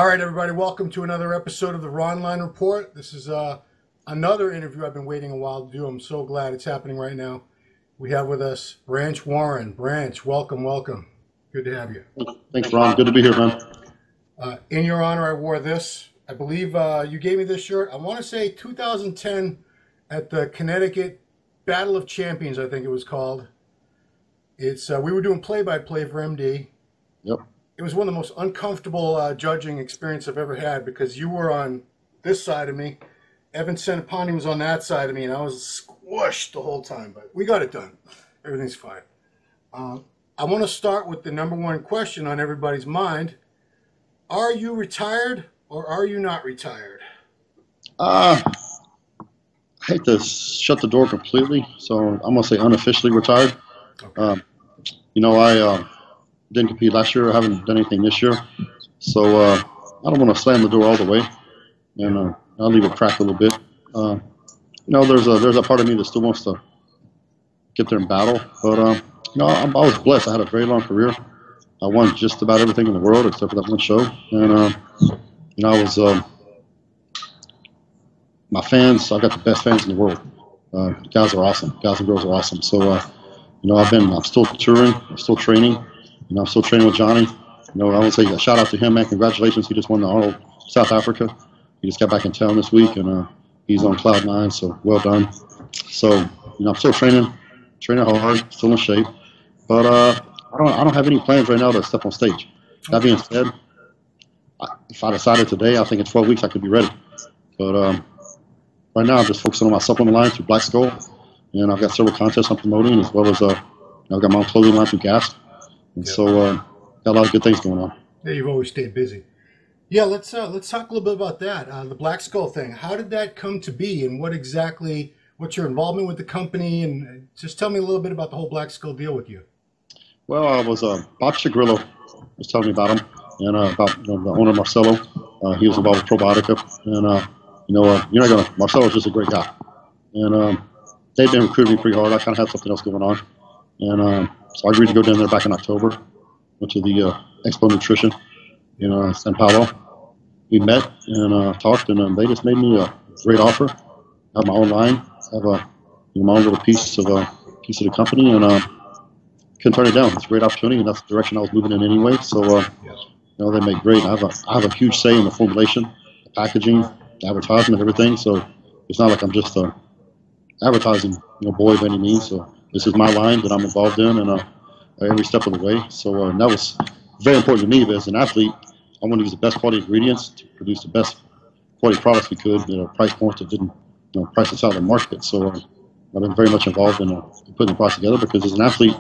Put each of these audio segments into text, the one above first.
All right, everybody, welcome to another episode of the Ronline Report. This is another interview I've been waiting a while to do. I'm so glad it's happening right now. We have with us Trish Warren. Branch, welcome, welcome. Good to have you. Thanks, Ron. Good to be here, man. In your honor, I wore this. I believe you gave me this shirt. I want to say 2010 at the Connecticut Battle of Champions, I think it was called. It's we were doing play-by-play for MD. Yep. It was one of the most uncomfortable judging experience I've ever had because you were on this side of me. Evan Centopani was on that side of me, and I was squished the whole time. But we got it done. Everything's fine. I want to start with the number one question on everybody's mind. Are you retired or are you not retired? I hate to shut the door completely, so I'm going to say unofficially retired. Okay. I didn't compete last year. I haven't done anything this year. So I don't want to slam the door all the way, and I'll leave it cracked a little bit. There's a part of me that still wants to get there and battle. But, I was blessed. I had a very long career. I won just about everything in the world except for that one show. And, I was my fans, I've got the best fans in the world. Guys are awesome. Guys and girls are awesome. So, I'm still touring. I'm still training. I'm still training with Johnny. I want to say a shout out to him, man. Congratulations. He just won the Arnold South Africa. He just got back in town this week, and he's on cloud nine, so well done. So, I'm still training hard, still in shape. But I don't have any plans right now to step on stage. That being said, if I decided today, I think in 12 weeks I could be ready. But right now I'm just focusing on my supplement line through Black Skull, and I've got several contests I'm promoting, as well as I've got my own clothing line through Gasp. And so, got a lot of good things going on. Yeah, you've always stayed busy. Yeah, let's talk a little bit about that. The Black Skull thing. How did that come to be, and what's your involvement with the company? And just tell me a little bit about the whole Black Skull deal with you. Well, I was Bob Chigrillo was telling me about him, and about the owner Marcelo. He was involved with Probiotica, and you're not gonna. Marcelo's just a great guy, and they've been recruiting me pretty hard. I kind of had something else going on, and so I agreed to go down there back in October. Went to the Expo Nutrition in San Paulo. We met and talked, and they just made me a great offer. I have my own line, have my own little piece of the company, and couldn't turn it down. It's a great opportunity, and that's the direction I was moving in anyway. So they make great. I have a huge say in the formulation, the packaging, the advertisement, everything. So it's not like I'm just a advertising boy by any means. So this is my line that I'm involved in, and every step of the way. So that was very important to me. But as an athlete, I want to use the best quality ingredients to produce the best quality products we could at a price point that didn't price us out of the market. So I've been very much involved in putting the price together, because as an athlete,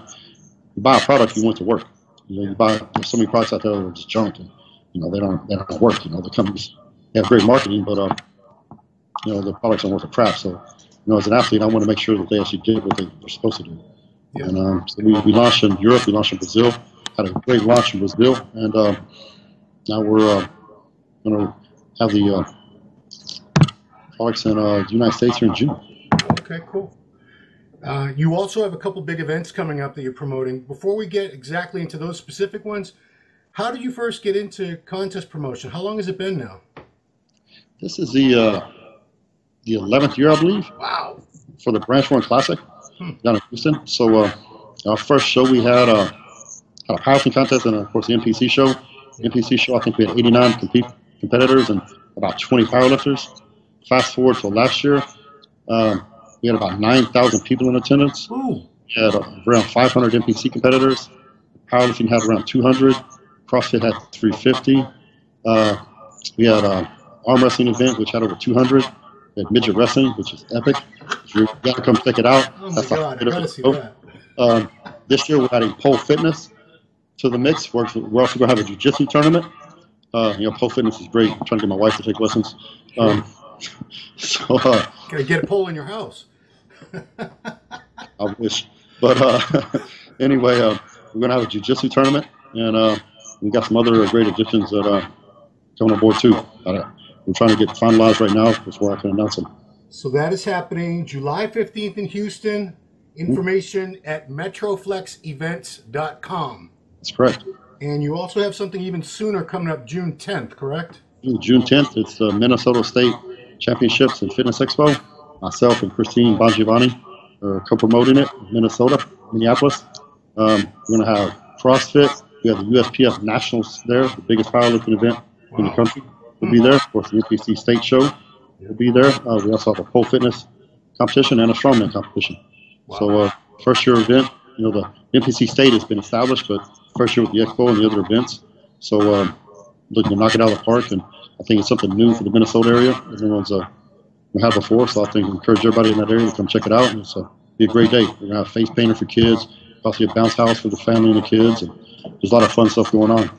you buy a product, you want it to work. There's so many products out there that are just junk, and they don't work. The companies have great marketing, but the products aren't worth a crap. So as an athlete, I want to make sure that they actually did what they're supposed to do. Yeah. And so we launched in Europe, we launched in Brazil, had a great launch in Brazil, and now we're going to have the products in the United States here in June. Okay, cool. You also have a couple big events coming up that you're promoting. Before we get exactly into those specific ones, how did you first get into contest promotion? How long has it been now? This is the 11th year, I believe. Wow. For the Branch Warren Classic down in Houston. So our first show we had a powerlifting contest, and of course the NPC show. NPC show, I think we had 89 competitors and about 20 powerlifters. Fast forward to last year, we had about 9,000 people in attendance. Ooh. We had around 500 NPC competitors. Powerlifting had around 200. CrossFit had 350. We had an arm wrestling event, which had over 200. We had midget wrestling, which is epic. You got to come check it out. Oh my God, I gotta see that. This year we're adding pole fitness to the mix. We're also going to have a jiu-jitsu tournament. Pole fitness is great. I'm trying to get my wife to take lessons. Gotta get a pole in your house. I wish. But anyway, we're going to have a jiu-jitsu tournament, and we got some other great additions that coming aboard too. We're trying to get finalized right now before I can announce them. So that is happening July 15th in Houston. Information at metroplexevents.com. That's correct. And you also have something even sooner coming up June 10th, correct? June 10th, it's the Minnesota State Championships and Fitness Expo. Myself and Christine Bongiovanni are co-promoting it in Minnesota, Minneapolis. We're going to have CrossFit. We have the USPF Nationals there, the biggest powerlifting event in the country. We'll be there. Of course, the NPC State Show will be there. We also have a pole fitness competition and a strongman competition. Wow. So first year event, the NPC State has been established, but first year with the Expo and the other events. So looking to knock it out of the park, and I think it's something new for the Minnesota area. Everyone's had before, so I think we encourage everybody in that area to come check it out. And it'll be a great day. We're going to have face painting for kids, possibly a bounce house for the family and the kids, and there's a lot of fun stuff going on.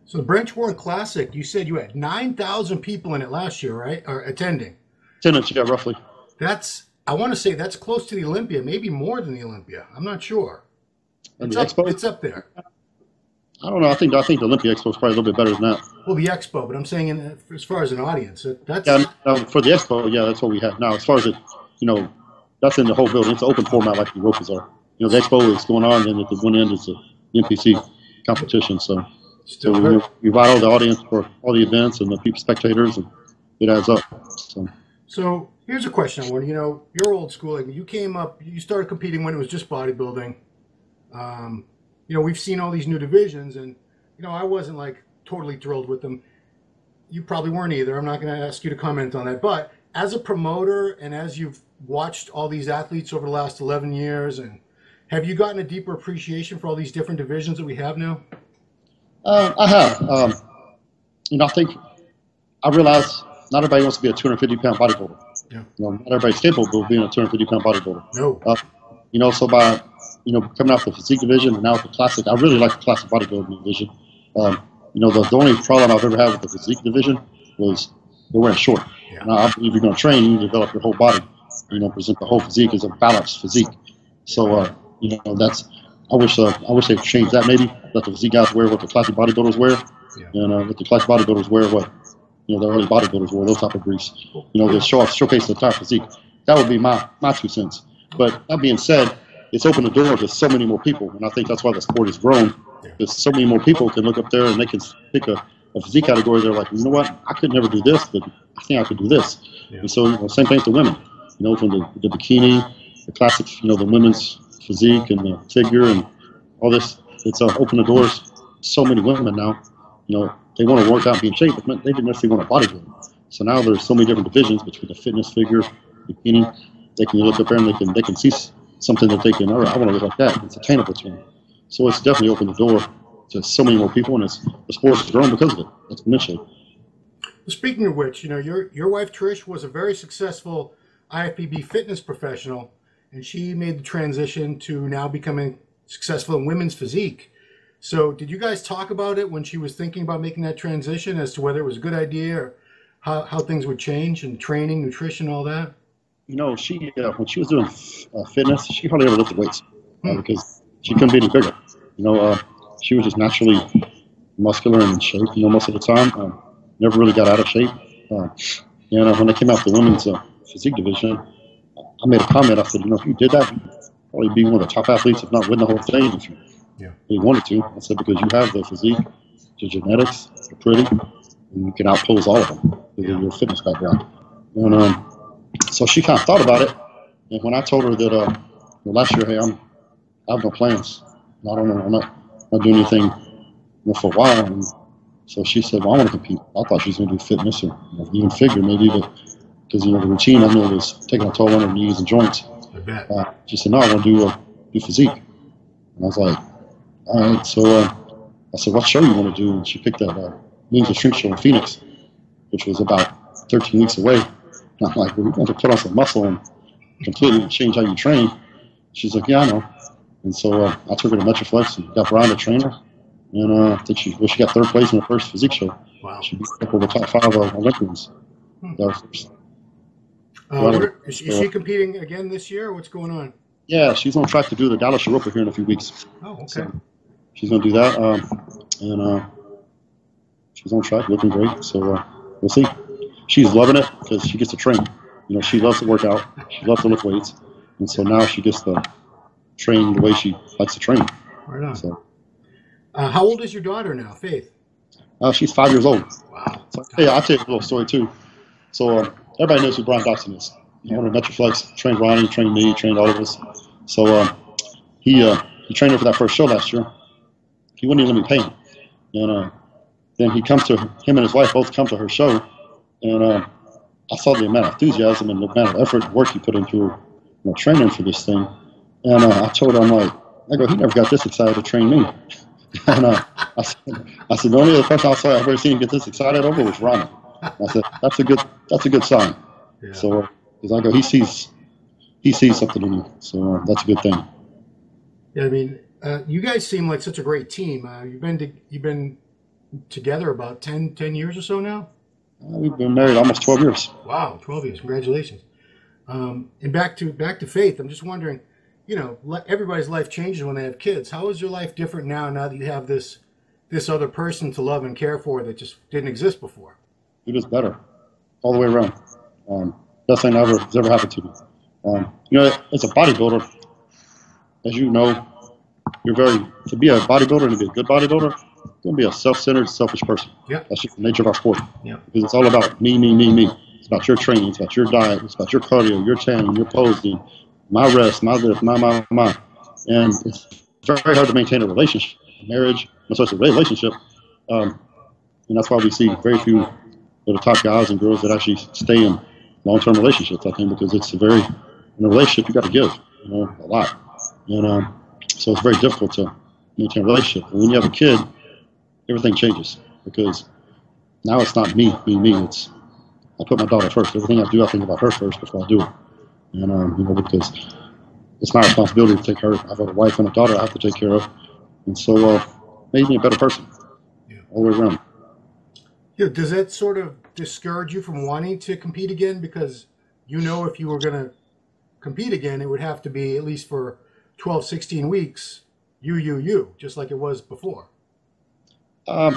So the Trish Warren Classic, you said you had 9,000 people in it last year, right? Or attending. Attendance, yeah, roughly. I want to say that's close to the Olympia, maybe more than the Olympia. I'm not sure. And the Expo? It's up there. I don't know. I think the Olympia Expo is probably a little bit better than that. Well, the Expo, but I'm saying as far as an audience, that's... Yeah, for the Expo, yeah, that's what we have now. As far as that's in the whole building. It's an open format like the Ropers are. The Expo is going on, and at the one end is the NPC competition. So we invite all the audience for all the events and the people, spectators, and it adds up. So here's a question I want. You're old school. Like, you came up, you started competing when it was just bodybuilding. We've seen all these new divisions, and I wasn't like totally thrilled with them. You probably weren't either. I'm not going to ask you to comment on that. But as a promoter, and as you've watched all these athletes over the last 11 years, and have you gotten a deeper appreciation for all these different divisions that we have now? I have. I think I realize not everybody wants to be a 250-pound bodybuilder. Yeah. Not everybody's capable of being a 250-pound bodybuilder. No. So by coming out the physique division and now the classic, I really like the classic bodybuilding division. The only problem I've ever had with the physique division was they're wearing short. Yeah. Now, I believe you're going to train, you develop your whole body. Present the whole physique as a balanced physique. So I wish they'd change that maybe. Let the physique guys wear what the classic bodybuilders wear, and let the classic bodybuilders wear what the early bodybuilders wore, those type of briefs. To showcase the entire physique. That would be my 2 cents. But that being said, it's opened the door to so many more people, and I think that's why the sport has grown. Because so many more people can look up there and they can pick a physique category. They're like, you know what, I could never do this, but I think I could do this. Yeah. And so same thing with the women. From the bikini, the classics, the women's physique and the figure and all this. It's opened the doors to so many women now. They want to work out and be in shape, but they didn't necessarily want to bodybuild. So now there's so many different divisions between the fitness, figure, bikini. They can look up there and they can see something that they can, all right, I want to look like that. It's attainable to them. So it's definitely opened the door to so many more people, and the sport has grown because of it, exponentially. Speaking of which, your wife Trish was a very successful IFBB fitness professional, and she made the transition to now becoming successful in women's physique. So did you guys talk about it when she was thinking about making that transition as to whether it was a good idea or how things would change and training, nutrition, all that? She when she was doing fitness, she hardly ever lifted weights because she couldn't be any bigger. She was just naturally muscular and in shape, most of the time. Never really got out of shape. When I came out the women's physique division, I made a comment. I said, if you did that, you'd probably be one of the top athletes, if not win the whole thing, if you really wanted to. I said, because you have the physique, your genetics, you're pretty, and you can outpose all of them because of your fitness background. And so she kind of thought about it. And when I told her that last year, hey, I have no plans. I don't know. I'm not doing anything for a while. And so she said, well, I want to compete. I thought she was going to do fitness or even figure maybe, but because the routine I knew was taking a toll on her knees and joints. I bet. She said, no, I want to do physique. And I was like, all right. So I said, what show you want to do? And she picked that Means of Shrink show in Phoenix, which was about 13 weeks away. And I'm like, well, you're going to put on some muscle and completely change how you train. She's like, yeah, I know. And so I took her to Metroplex and got Brian to train her. And I think she got third place in the first physique show. Wow. She beat up over the top 5 Olympians. Is she competing again this year, or what's going on? Yeah, she's on track to do the Dallas Europa here in a few weeks. Oh, okay. So she's going to do that. And she's on track, looking great. So we'll see. She's loving it because she gets to train. She loves to work out. She loves to lift weights. And so now she gets to train the way she likes to train. Right on. So. How old is your daughter now, Faith? She's 5 years old. Wow. So, yeah, I'll tell you a little story too. So everybody knows who Brian Dawson is. Owner of Metroplex, trained Ronnie, trained me, trained all of us. So he trained her for that first show last year. He wouldn't even let me pay him. And then him and his wife both come to her show. And I saw the amount of enthusiasm and the amount of effort and work he put into training for this thing. And I told her, I go, he never got this excited to train me. And I said, the only other person I've ever seen get this excited over was Ronnie. I said, that's a good sign. Yeah. So, because I go, he sees something in me. So that's a good thing. Yeah, I mean, you guys seem like such a great team. You've been together about 10 years or so now? We've been married almost 12 years. Wow, 12 years. Congratulations. And back to Faith, I'm just wondering, everybody's life changes when they have kids. How is your life different now that you have this other person to love and care for that just didn't exist before? It is better all the way around. Best thing that's ever happened to me. As a bodybuilder, as you know, to be a bodybuilder and to be a good bodybuilder, you're going to be a self-centered, selfish person. Yeah. That's just the nature of our sport. Yeah. Because it's all about me, me, me, me. It's about your training. It's about your diet. It's about your cardio, your tanning, your posing, my rest, my lift, my. And it's very hard to maintain a relationship, a marriage, and so it's a relationship. And that's why we see very few of the top guys and girls that actually stay in long-term relationships, I think, because it's in a relationship, you got to give, a lot. And so it's very difficult to maintain a relationship. And when you have a kid, everything changes because now it's not me. It's I put my daughter first. Everything I do, I think about her first before I do it. And because it's my responsibility to take her. I've got a wife and a daughter I have to take care of, and so made me a better person, all the way around. Yeah, does that sort of discourage you from wanting to compete again? Because if you were going to compete again, it would have to be at least for 12, 16 weeks, you, just like it was before. I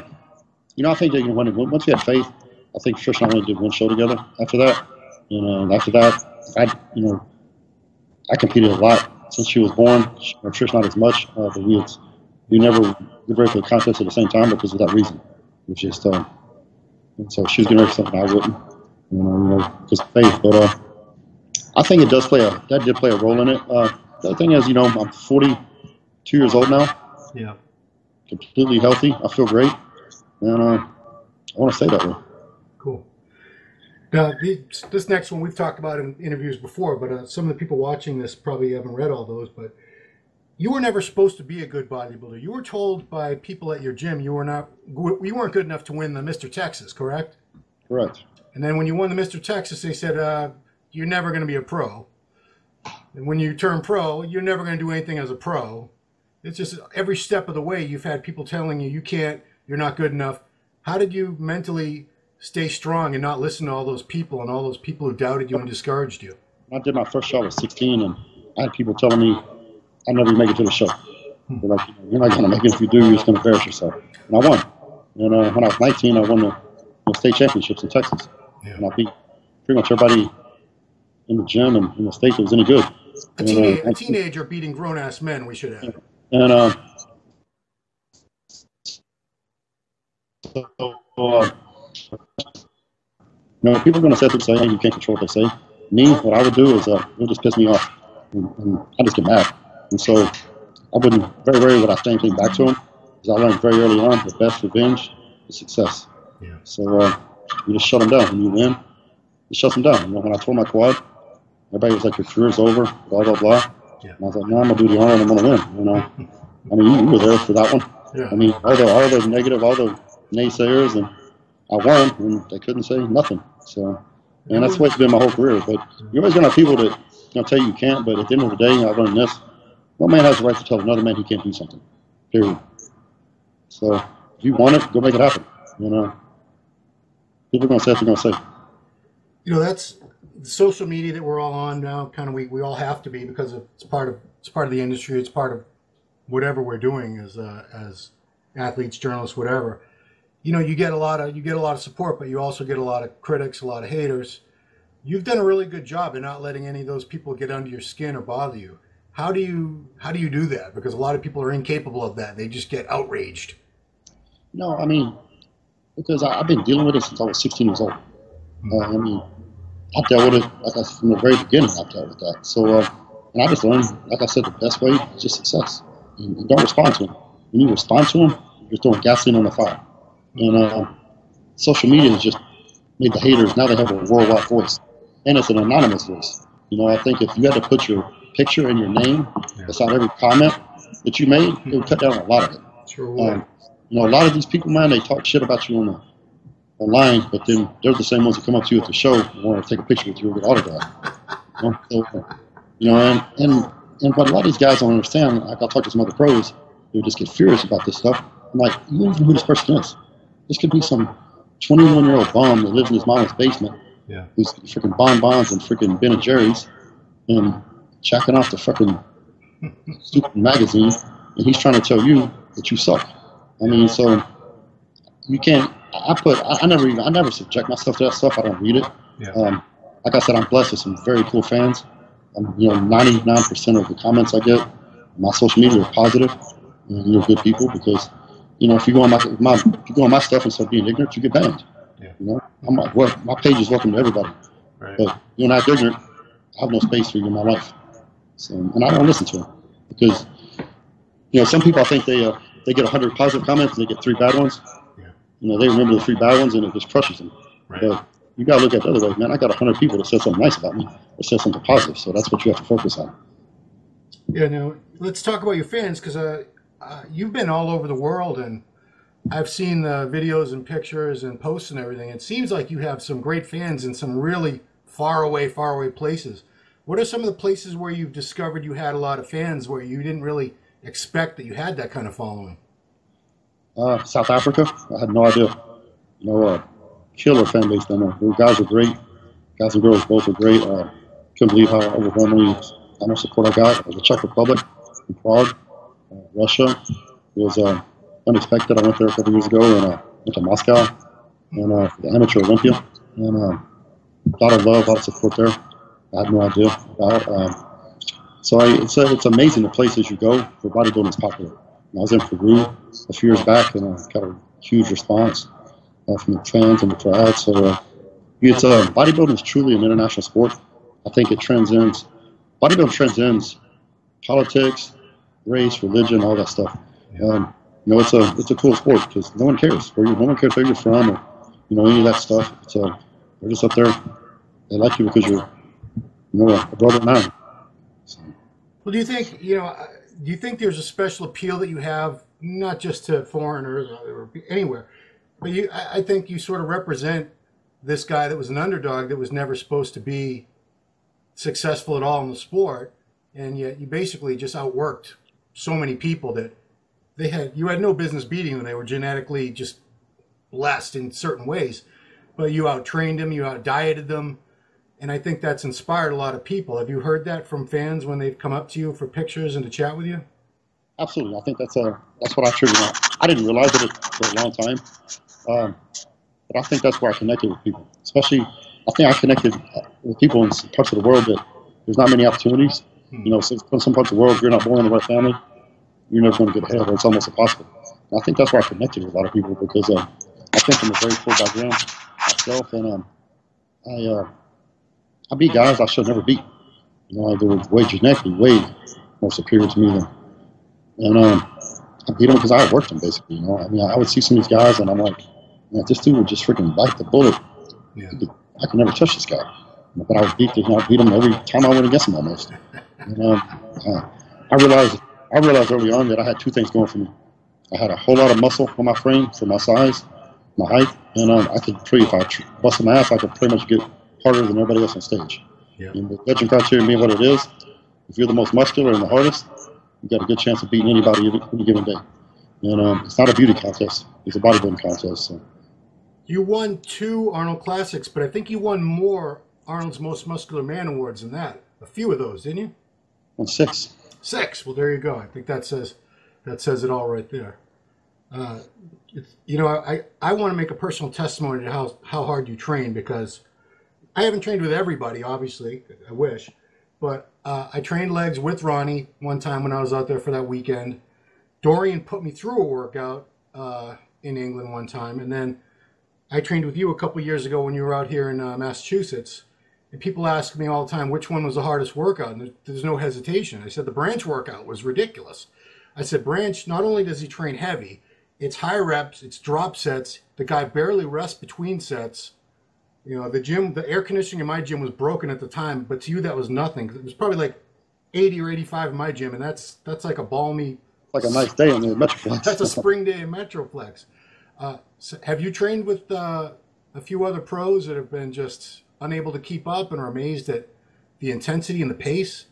think that once we had Faith, I think Trish and I only did one show together. After that, I competed a lot since she was born. Trish not as much, but we never did very good contests at the same time because of that reason. It's just and so she was getting ready for something I wouldn't, just Faith. But I think that did play a role in it. The other thing is, I'm 42 years old now. Yeah. Completely healthy. I feel great, and I want to stay that way. Cool. Now, this next one we've talked about in interviews before, but some of the people watching this probably haven't read all those. But you were never supposed to be a good bodybuilder. You were told by people at your gym you weren't good enough to win the Mr. Texas, correct? Correct. And then when you won the Mr. Texas, they said you're never going to be a pro. And when you turn pro, you're never going to do anything as a pro. It's just every step of the way you've had people telling you can't, you're not good enough. How did you mentally stay strong and not listen to all those people and all those people who doubted you and discouraged you? I did my first show I was 16, and I had people telling me I'd never make it to the show. They're like, you're not going to make it. If you do, you're just going to embarrass yourself. And I won. And when I was 19, I won the state championships in Texas. Yeah. And I beat pretty much everybody in the gym and in the state that was any good. A teenager beating grown-ass men, we should have. And people are going to say, hey, you can't control what they say. Me, what I would do is it would just piss me off. And I just get mad. And so I wouldn't, very rarely would I say anything back to them, because I learned very early on the best revenge is success. Yeah. So you just shut them down. When you win, it shuts them down. When I tore my quad, everybody was like, your career's over, blah, blah, blah. Yeah. And I was like, no, I'm going to do the honor and I'm going to win. I mean, you were there for that one. Yeah. I mean, all the negative, all the naysayers, and I won, and they couldn't say nothing. So, and that's what it's been my whole career. But you're always going to have people that tell you can't, but at the end of the day, I've learned this. No man has the right to tell another man he can't do something, period. So if you want it, go make it happen. People are going to say what they're going to say. That's social media that we're all on now. Kind of, we all have to be, because it's part of the industry. It's part of whatever we're doing as athletes, journalists, whatever. You get a lot of support, but you also get a lot of critics, a lot of haters. You've done a really good job in not letting any of those people get under your skin or bother you. How do you do that? Because a lot of people are incapable of that. They just get outraged. No, I mean, because I've been dealing with it since I was 16 years old. I mean, I dealt with it like I, from the very beginning. I dealt with that. So, and I just learned, like I said, the best way is just success. And don't respond to them. When you respond to them, you're just throwing gasoline on the fire. And social media has just made the haters, now they have a worldwide voice. And it's an anonymous voice. You know, I think if you had to put your picture and your name beside every comment that you made, it would cut down a lot of it. Sure would. You know, a lot of these people, man, they talk shit about you online, but then they're the same ones that come up to you at the show and want to take a picture with you or get autograph. You know, and but a lot of these guys don't understand. Like, I'll talk to some other pros, they just get furious about this stuff. I'm like, you don't even know who this person is. This could be some 21-year-old bum that lives in his mom's basement, who's freaking bonbons and freaking Ben and Jerry's and jacking off the freaking stupid magazine, and he's trying to tell you that you suck. I mean, so you can't. I never subject myself to that stuff. I don't read it. Like I said, I'm blessed with some very cool fans. You know, 99% of the comments I get on my social media are positive, and you're good people, because you know, if you go on my stuff and start being ignorant, you get banned. You know, my page is welcome to everybody, but you're not ignorant, I have no space for you in my life. So, and I don't listen to them, because you know, some people, I think they get 100 positive comments and they get 3 bad ones. You know, they remember the 3 bad ones and it just crushes them. But you got to look at the other way, man. I got 100 people that said something nice about me, or said something positive. So that's what you have to focus on. Yeah. Now let's talk about your fans, because you've been all over the world, and I've seen the videos and pictures and posts and everything. It seems like you have some great fans in some really far away places. What are some of the places where you've discovered you had a lot of fans where you didn't really expect that you had that kind of following? South Africa, I had no idea. You know, killer fan base down there. The guys are great. Guys and girls both are great. Couldn't believe how overwhelmingly how much support I got. The Czech Republic, in Prague, Russia. It was unexpected. I went there a couple years ago and went to Moscow and the Amateur Olympia. And a lot of love, a lot of support there. I had no idea about. So it's amazing the places you go for bodybuilding is popular. I was in Peru a few years back, and I got a huge response from the fans and the crowd. So bodybuilding is truly an international sport. I think it transcends. Bodybuilding transcends politics, race, religion, all that stuff. You know, it's a cool sport because no one cares no one cares where you're from, or you know, any of that stuff. They're just up there. They like you because you're, you know, a brother now. So. Well, do you think there's a special appeal that you have, not just to foreigners or anywhere, but I think you sort of represent this guy that was an underdog that was never supposed to be successful at all in the sport, and yet you basically just outworked so many people that you had no business beating them. They were genetically just blessed in certain ways, but you out-trained them, you out-dieted them, and I think that's inspired a lot of people. Have you heard that from fans when they've come up to you for pictures and to chat with you? Absolutely. I think that's what I attribute. I didn't realize it for a long time, but I think that's where I connected with people. Especially, I think I connected with people in parts of the world that there's not many opportunities. You know, so in some parts of the world, if you're not born in the right family, you're never going to get ahead, or it's almost impossible. And I think that's where I connected with a lot of people, because I came from a very poor background myself, and I beat guys I should never beat. You know, they were genetically way more superior to me and I beat them because I worked them, basically. You know, I mean, I would see some of these guys, and I'm like, man, this dude would just freaking bite the bullet. I could never touch this guy, but I would beat him every time I went against him almost. And I realized early on that I had 2 things going for me. I had a whole lot of muscle on my frame for my size, my height, and I could if I busted my ass, I could pretty much get harder than everybody else on stage. And the judging criteria being what it is, if you're the most muscular and the hardest, you got a good chance of beating anybody any given day. And it's not a beauty contest; it's a bodybuilding contest. So. You won 2 Arnold Classics, but I think you won more Arnold's Most Muscular Man awards than that. A few of those, didn't you? Won 6. 6. Well, there you go. I think that says it all right there. You know, I want to make a personal testimony to how hard you train, because I haven't trained with everybody, obviously. I wish. but I trained legs with Ronnie one time when I was out there for that weekend. Dorian put me through a workout in England one time, and then I trained with you a couple years ago when you were out here in Massachusetts. And people ask me all the time which one was the hardest workout, and there's no hesitation. I said the Branch workout was ridiculous. I said Branch, not only does he train heavy, it's high reps, it's drop sets. The guy barely rests between sets. You know, the air conditioning in my gym was broken at the time, but to you that was nothing. It was probably like 80 or 85 in my gym, and that's like a balmy... Like a nice day in the Metroplex. That's a spring day in Metroplex. So have you trained with a few other pros that have been just unable to keep up and are amazed at the intensity and the pace?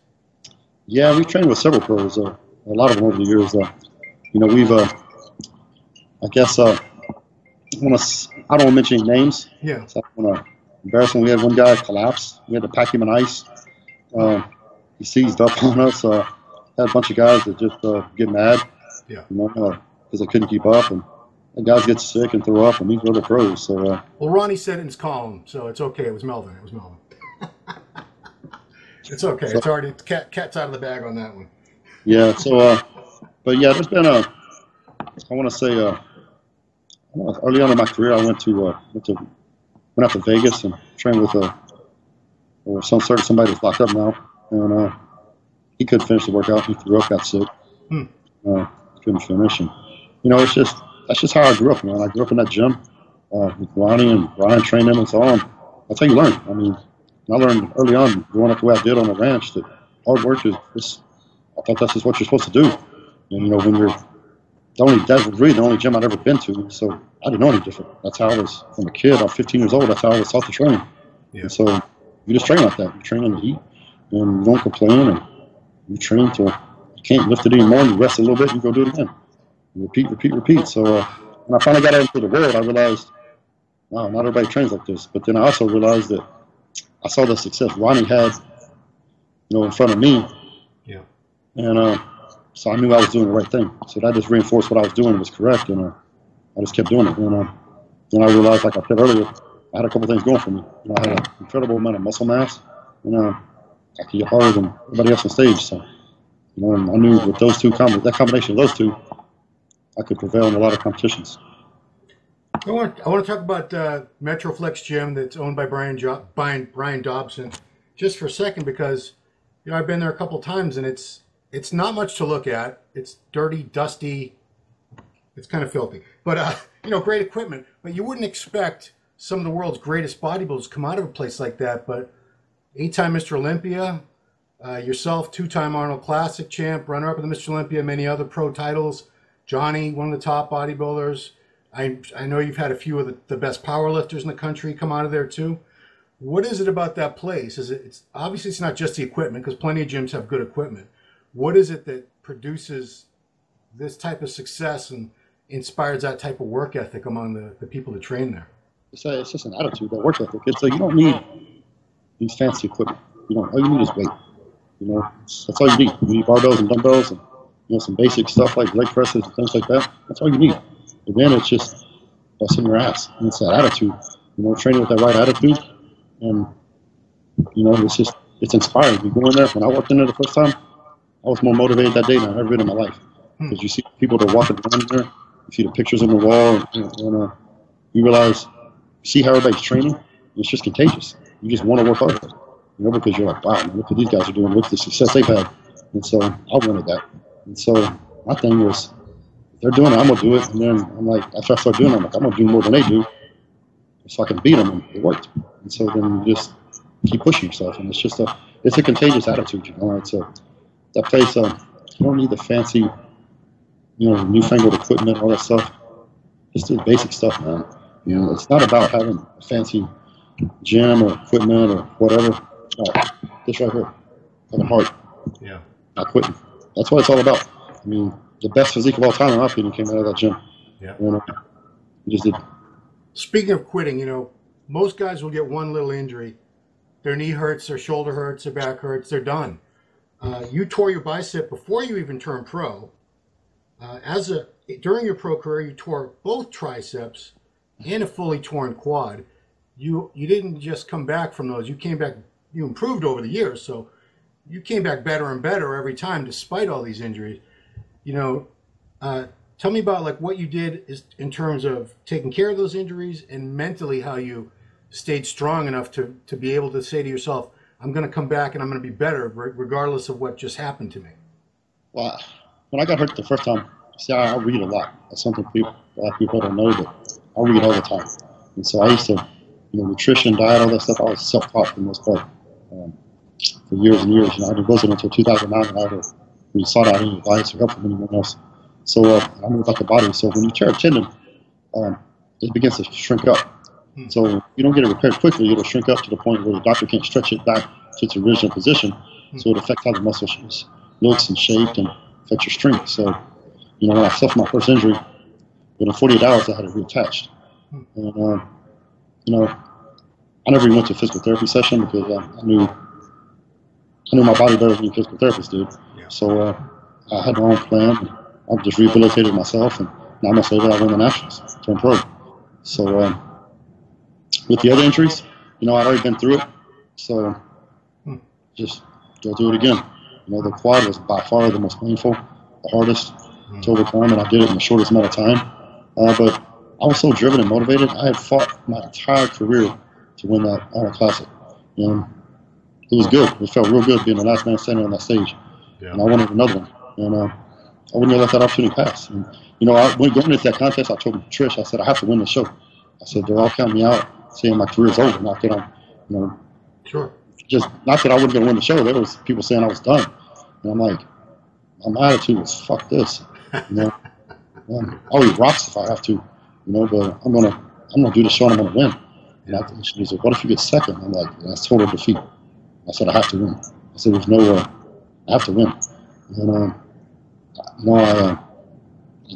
Yeah, we've trained with several pros, a lot of them over the years. You know, we've, I guess, I don't want to mention any names. Yeah. So I want to embarrass him. We had one guy collapse. We had to pack him in ice. He seized up on us. Had a bunch of guys that just get mad, yeah, you know, because they couldn't keep up. And guys get sick and throw up, and these were the pros. So, well, Ronnie said it in his column, so it's okay. It was Melvin. It was Melvin. It's okay. So, it's already cat's out of the bag on that one. Yeah. So, but yeah, there's been I want to say, early on in my career, I went out to Vegas and trained with somebody that's locked up now, and he couldn't finish the workout. He threw up, got sick, couldn't finish, and you know, that's just how I grew up, man. I grew up in that gym with Ronnie and Ryan training and so on. That's how you learn. I mean, I learned early on, growing up the way I did on the ranch, that hard work I thought that's just what you're supposed to do. And, you know, when that was really the only gym I'd ever been to, so I didn't know any different. That's how I was, from a kid, I was 15 years old, that's how I was taught to train. Yeah. And so you just train like that. You train in the heat, and you don't complain, and you train until you can't lift it anymore, and you rest a little bit, and you go do it again. Repeat. So when I finally got out into the world, I realized, wow, not everybody trains like this. But then I also realized that I saw the success Ronnie had, you know, in front of me. Yeah. And so I knew I was doing the right thing. So that just reinforced what I was doing was correct, and I just kept doing it. And then I realized, like I said earlier, I had a couple things going for me. You know, I had an incredible amount of muscle mass, and I could get harder than everybody else on stage. So, you know, and I knew with those two, that combination of those two, I could prevail in a lot of competitions. I want to talk about Metroplex Jim that's owned by Brian Dobson just for a second, because you know I've been there a couple times, and it's not much to look at. It's dirty, dusty, it's kind of filthy, but you know, great equipment. But you wouldn't expect some of the world's greatest bodybuilders to come out of a place like that. But 8-time Mr. Olympia, yourself, 2-time Arnold Classic champ, runner-up of the Mr. Olympia, many other pro titles. Johnny, one of the top bodybuilders. I know you've had a few of the best powerlifters in the country come out of there too. What is it about that place? It's obviously it's not just the equipment, because plenty of gyms have good equipment. What is it that produces this type of success and inspires that type of work ethic among the people that train there? It's just an attitude, that work ethic. It's you don't need these fancy equipment. All you need is weight. You know, that's all you need. You need barbells and dumbbells and, you know, some basic stuff like leg presses and things like that. That's all you need. And then it's just busting your ass. And it's that attitude. You know, training with that right attitude. And, you know, it's inspiring. You go in there. When I walked in there the first time, I was more motivated that day than I've ever been in my life. Because you see people that are walking around there, you see the pictures on the wall, and you realize, you see how everybody's training, and it's just contagious. You just want to work harder. You know, because you're like, wow, man, look what these guys are doing. Look at the success they've had. And so I wanted that. And so my thing was, if they're doing it, I'm going to do it. And then I'm like, after I start doing it, I'm like, I'm going to do more than they do so I can beat them. And it worked. And so then you just keep pushing yourself. And it's just it's a contagious attitude, you know. It's that place, you don't need the fancy, you know, newfangled equipment, all that stuff. Just the basic stuff, man. You know, it's not about having a fancy gym or equipment or whatever. This right here, having heart. Yeah. Not quitting. That's what it's all about. I mean, the best physique of all time, in my opinion, came out of that gym. Yeah. You just did. Speaking of quitting, you know, most guys will get one little injury. Their knee hurts, their shoulder hurts, their back hurts, they're done. You tore your bicep before you even turned pro. During your pro career, you tore both triceps and a fully torn quad. You didn't just come back from those. You came back. You improved over the years. So you came back better and better every time, despite all these injuries. You know, tell me about like what you did is in terms of taking care of those injuries and mentally how you stayed strong enough to be able to say to yourself, I'm going to come back and I'm going to be better regardless of what just happened to me. Well, when I got hurt the first time, see, I read a lot. That's something a lot of people don't know, but I read all the time. And so I used to, you know, nutrition, diet, all that stuff, I was self-taught for the most part for years and years. You know, I wasn't until 2009 that I ever really sought out any advice or help from anyone else. So I knew about the body. So when you tear a tendon, it begins to shrink up. So if you don't get it repaired quickly, it'll shrink up to the point where the doctor can't stretch it back to its original position. So it affects how the muscle looks and shaped and affects your strength. So, you know, when I suffered my first injury, within 48 hours, I had it reattached. And, you know, I never even went to a physical therapy session because I knew my body better than any physical therapist did. So I had my own plan. I just rehabilitated myself, and now I'm going to say that I won the Nationals, turned pro. So with the other injuries, you know, I'd already been through it. So just go through it again. You know, the quad was by far the most painful, the hardest to overcome, and I did it in the shortest amount of time. But I was so driven and motivated. I had fought my entire career to win that Arnold Classic. And it was good. It felt real good being the last man standing on that stage. And I wanted another one. And I wouldn't have let that opportunity pass. And, you know, when going into that contest, I told Trish, I said, I have to win the show. I said, they're all counting me out, saying my career's over. Not that I'm, you know, just not that I wasn't going to win the show. There was people saying I was done. And I'm like, my attitude was, fuck this. You know, I'll eat rocks if I have to, you know, but I'm gonna do the show and I'm gonna win. And she was like, what if you get second? I'm like, that's total defeat. I said, I have to win. I said, there's no I have to win. And you know, I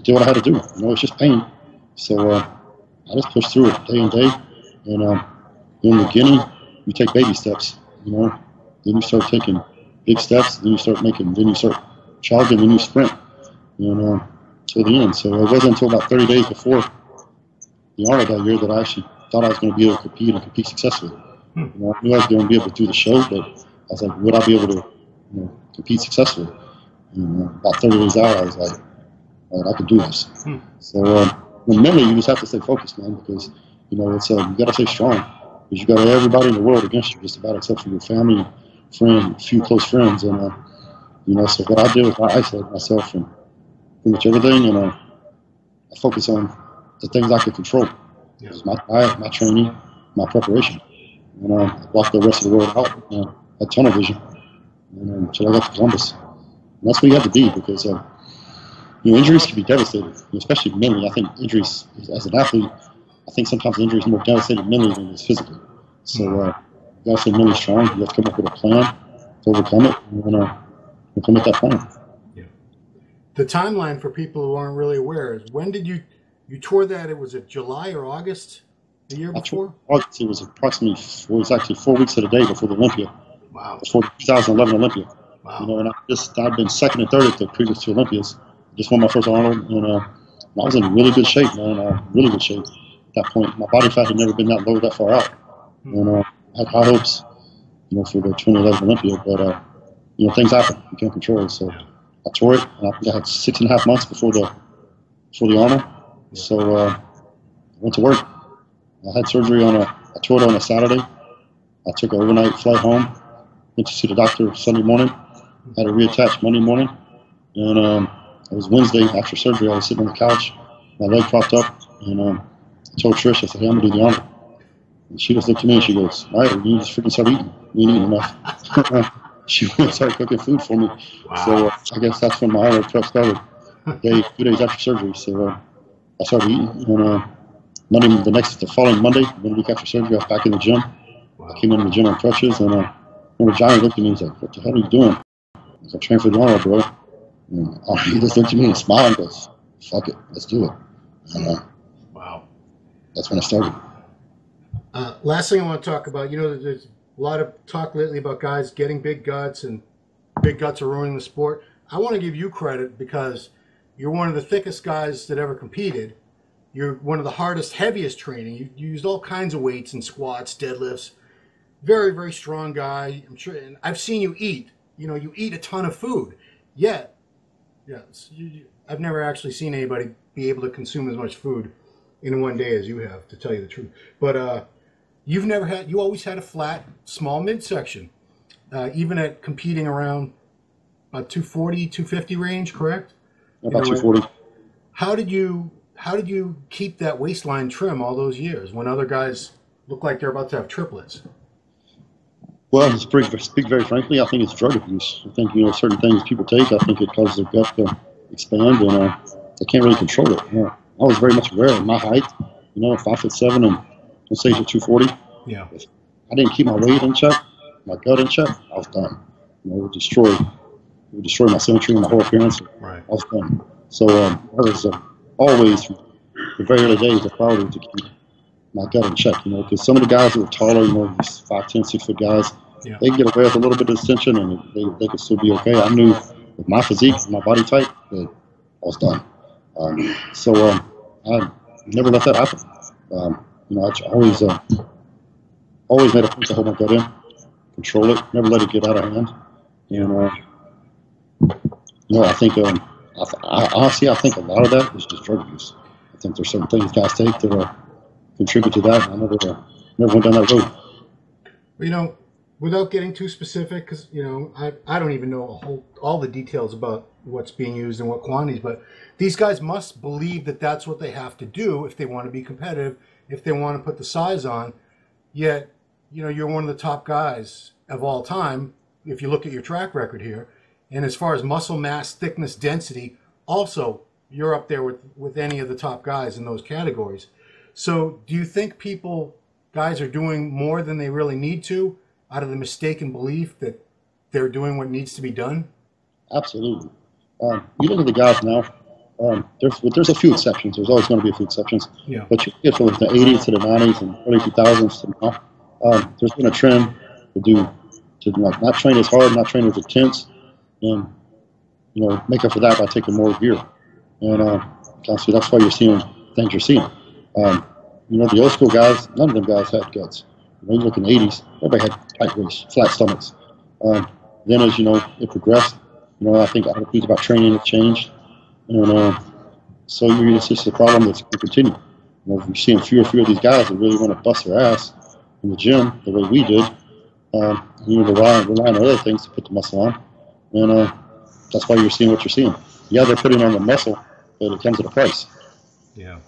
did what I had to do. You know, it's just pain. So I just pushed through it day and day. And in the beginning, you take baby steps. You know, then you start taking big steps. Then you start jogging. Then you sprint. And to the end. So it wasn't until about 30 days before the Arnold that year that I actually thought I was going to be able to compete successfully. You know, I knew I was going to be able to do the show, but I was like, would I be able to, you know, compete successfully? And about 30 days out, I was like, all right, I can do this. So mentally, you just have to stay focused, man, because, you know, it's you got to stay strong, because you got everybody in the world against you, just about, except for your family, friend, a few close friends, and you know. So what I did was I isolated myself from pretty much everything, and I focus on the things I could control. My diet, my training, my preparation. And I blocked the rest of the world out, had tunnel vision, and until I got to Columbus. And that's what you have to be, because you know, injuries can be devastating, especially mentally. I think injuries, as an athlete, I think sometimes injuries are more devastating mentally than it is physically. So you got to stay mentally strong. You have to come up with a plan to overcome it, and implement that plan. The timeline for people who aren't really aware is, when did you tore that? It was July or August the year before? August. It was actually 4 weeks to the day before the Olympia. Wow. Before the 2011 Olympia. Wow. You know, and I've been second and third at the previous two Olympias. Just won my first Arnold, and I was in really good shape, man. Really good shape at that point. My body fat had never been that low, that far out. And I had high hopes, you know, for the 2011 Olympia, but you know, things happen. You can't control it. So I tore it, and I think I had 6.5 months before the Arnold. So I went to work. I had surgery I tore it on a Saturday. I took an overnight flight home. Went to see the doctor Sunday morning. Had it reattached Monday morning. And it was Wednesday after surgery. I was sitting on the couch. My leg propped up. And I told Trish, I said, hey, I'm going to do the Arnold. And she just looked at me and she goes, all right, you just freaking start eating. You ain't eating enough. She went and started cooking food for me. Wow. So I guess that's when my Arnold prep started. 2 days after surgery. So I started eating. And the following Monday, 1 week after surgery, I was back in the gym. Wow. I came into the gym on crutches, and remember Johnny looked at me and was like, what the hell are you doing? I was like, train for the Arnold, bro. And he just looked at me and smiled and goes, fuck it, let's do it. And wow. That's when I started. Last thing I want to talk about, you know, there's a lot of talk lately about guys getting big guts, and big guts are ruining the sport. I want to give you credit because you're one of the thickest guys that ever competed. You're one of the hardest, heaviest training. You used all kinds of weights and squats, deadlifts. Very, very strong guy. I'm sure, and I've seen you eat. you eat a ton of food. Yet, yes, I've never actually seen anybody be able to consume as much food in one day as you have, to tell you the truth. But you always had a flat, small midsection, even at competing around 240, 250 range, correct? About 240. How did you keep that waistline trim all those years when other guys look like they're about to have triplets? Well, to speak very frankly, I think it's drug abuse. I think, certain things people take, I think it causes their gut to expand, and they can't really control it. I was very much aware of my height, 5'7" and let's say 240. Yeah. If I didn't keep my weight in check, my gut in check, I was done. It would destroy my symmetry and my whole appearance. Right. I was done. So that was always, from the very early days, a priority to keep my gut in check, because some of the guys that were taller, these 5'10", 6 foot guys, yeah, they can get away with a little bit of extension and they could still be okay. I knew with my physique, my body type, that I was done. I never let that happen. I always made a point to hold my gut in, control it, never let it get out of hand. And I think honestly, I think a lot of that is just drug abuse. I think there's certain things guys take that contribute to that. I never went down that road. Well, without getting too specific, because I don't even know all the details about what's being used and what quantities, but these guys must believe that that's what they have to do if they want to be competitive, if they want to put the size on. Yet, you're one of the top guys of all time if you look at your track record here. And as far as muscle mass, thickness, density, also you're up there with any of the top guys in those categories. So do you think guys are doing more than they really need to out of the mistaken belief that they're doing what needs to be done? Absolutely. You look at the guys now, there's a few exceptions. There's always going to be a few exceptions. Yeah. But you get from the 80s to the 90s and early 2000s to now, there's been a trend to not train as hard, not train as intense, and make up for that by taking more gear. And so that's why you're seeing things you're seeing. The old school guys, none of them guys had guts. You look in the 80s, everybody had tight waists, flat stomachs. Then as it progressed, I think attitudes about training have changed. And so it's just a problem that's going to continue. We're seeing fewer and fewer of these guys that really want to bust their ass in the gym the way we did. Relying on other things to put the muscle on. And that's why you're seeing what you're seeing. Yeah, they're putting on the muscle, but it comes at a price. Yeah.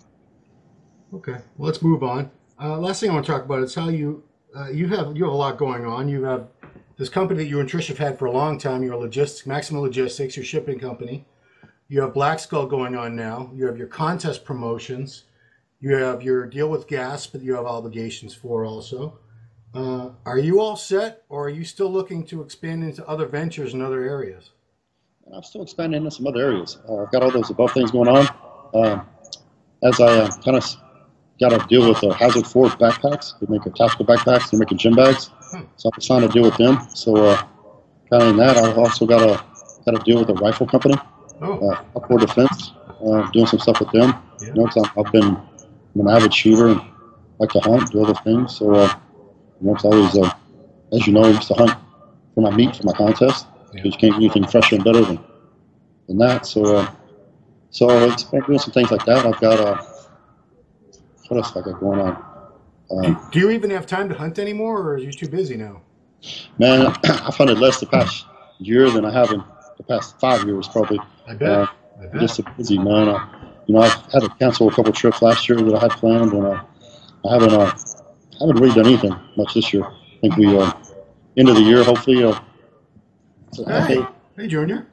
Okay, well, let's move on. Last thing I want to talk about is how you have a lot going on. You have this company that you and Trish have had for a long time. You're Maximum Logistics, your shipping company. You have Black Skull going on now. You have your contest promotions. You have your deal with gas, but you have obligations for also. Are you all set, or are you still looking to expand into other ventures in other areas? I'm still expanding into some other areas. I've got all those above things going on. As I kind of got to deal with Hazard Force backpacks. They make tactical backpacks. They're making gym bags. So I signed a deal with them. So kind of in that, I've also got to deal with a rifle company, Upward Defense, doing some stuff with them. Yeah. I'm an avid shooter and like to hunt, do other things. So it's always, as you know, I used to hunt for my meat for my contest. Because you can't get anything fresher and better than that. So it's been doing some things like that. I've got what else have I got going on? Do you even have time to hunt anymore, or are you too busy now? Man, I've hunted less the past year than I have in the past 5 years, probably. I bet. I'm just so busy, man. I've had to cancel a couple of trips last year that I had planned, and I haven't really done anything much this year. I think we end of the year, hopefully. Hey, Junior.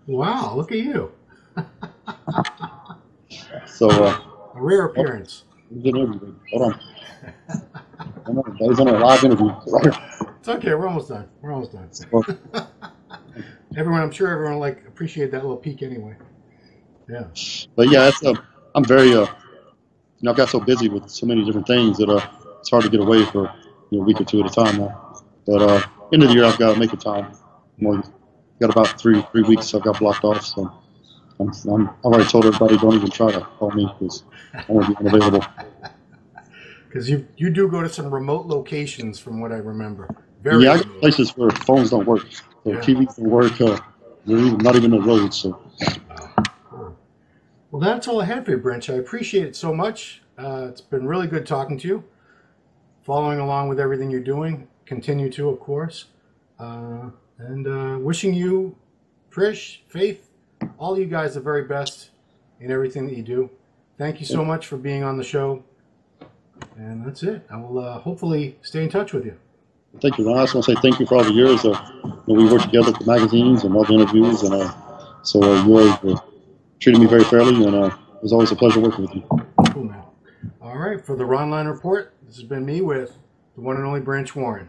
Wow, look at you. So a rare appearance. Hold on. He's on a live interview. It's okay. We're almost done. I'm sure everyone will appreciate that little peek anyway. Yeah. But yeah, I'm very I've got so busy with so many different things that it's hard to get away for a week or two at a time now. But end of the year, I've got to make a time. I've got about three weeks I've got blocked off. So I've already told everybody don't even try to call me because I won't be unavailable. Because you do go to some remote locations, from what I remember. Very Yeah, I remote. got places where phones don't work, so Yeah. TVs don't work. Not even the roads. So. Well, that's all I had for you, Branch. I appreciate it so much. It's been really good talking to you. Following along with everything you're doing. Continue to, of course. And wishing you, Trish, Faith, all you guys the very best in everything that you do. Thank you so much for being on the show. And that's it. I will hopefully stay in touch with you. Thank you, Ron. I just want to say thank you for all the years we worked together at the magazines and all the interviews. And so you always treated me very fairly, and it was always a pleasure working with you. Cool, man. All right. For the Ronline Report, this has been me with the one and only Branch Warren.